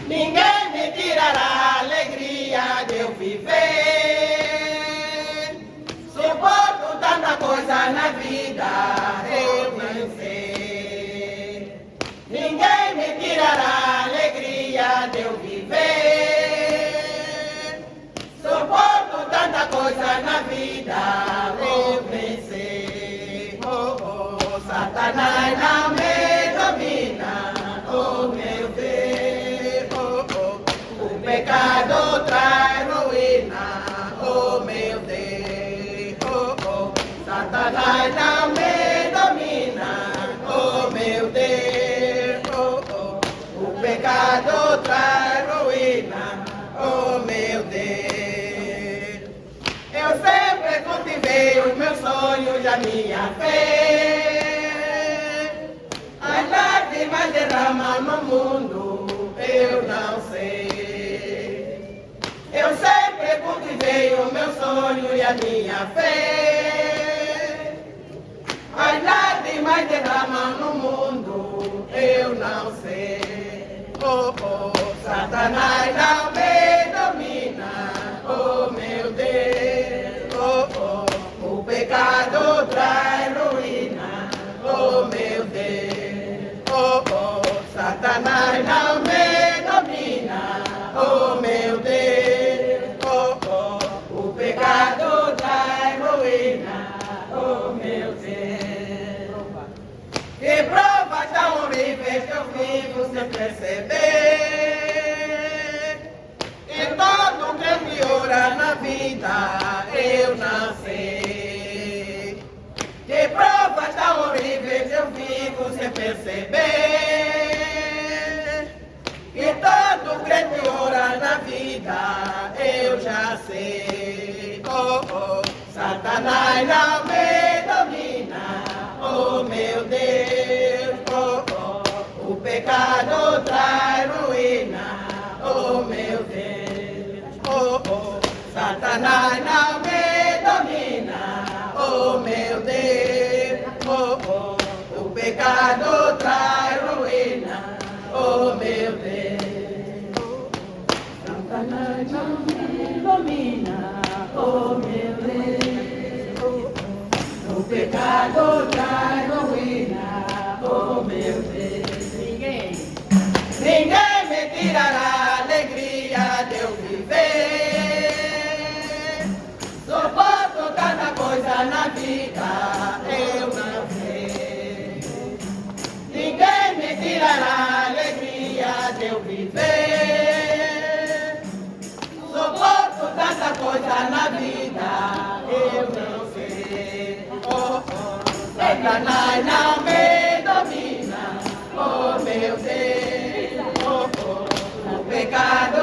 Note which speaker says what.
Speaker 1: Ninguém me tirará a alegria de eu viver. Suporto tanta coisa na vida, eu não sei. Ninguém me tirará a alegria de eu viver. Suporto tanta coisa na vida, vou vencer. Oh, oh, Satanás não me domina, oh meu Deus. Oh, oh, o pecado traz ruína, oh meu Deus. Oh, oh, Satanás não me domina, oh meu Deus. Oh, oh, o pecado traz ruína, oh meu Deus. Eu sempre cultivei os meus sonhos e a minha fé. As lágrimas derramam no mundo, eu não sei. Eu sempre cultivei os meus sonhos e a minha fé. As lágrimas derramam no mundo, eu não sei. Oh, oh, Satanás não me domina, oh meu Deus. Oh, oh, o pecado traz ruína, oh meu Deus. Oh, oh, Satanás não me domina, oh meu Deus. Oh, oh, o pecado traz ruína, oh meu Deus. Que provas tão horríveis que eu vivo sem perceber. E todo que piora na vida eu não sei. Que provas tão horríveis eu vivo sem perceber. E todo que piora na vida eu já sei. Oh, oh, Satanás não me domina, oh meu Deus. Oh, oh, o pecado traz ruína, oh meu Deus. Oh, oh, Satanás não me domina, oh meu Deus. Oh, oh, o pecado traz ruína, oh meu Deus. Oh, oh, Satanás não me domina, oh meu Deus. Oh, oh, o pecado traz ruína, oh meu Deus. Ninguém me tirará a alegria de eu viver. Suporto tanta coisa na vida, eu não sei. Ninguém me tirará a alegria de eu viver. Suporto tanta coisa na vida, eu não sei. Oh, oh, Satanás não me domina, oh meu Deus. Oh, oh, o pecado